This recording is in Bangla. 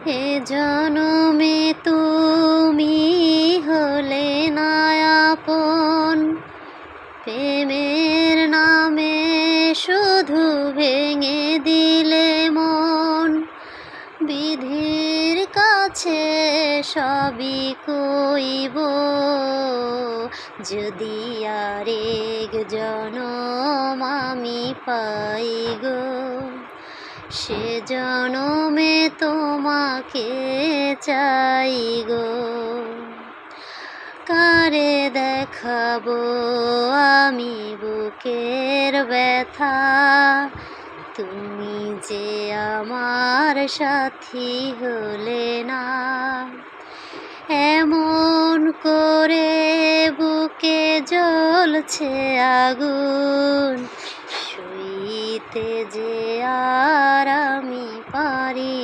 এ জনমে তুমি হলে না আপন, প্রেমের নামে শুধু ভেঙে দিলে মন। বিধির কাছে সবই কইব, যদি আরেক জনম আমি পাই গো, সে জনমে তোমাকে চাই গো। কারে দেখাবো আমি বুকের ব্যথা, তুমি যে আমার সাথী হলে না। এমন করে বুকে জ্বলছে আগুন, সইতে যে আর আমি পারি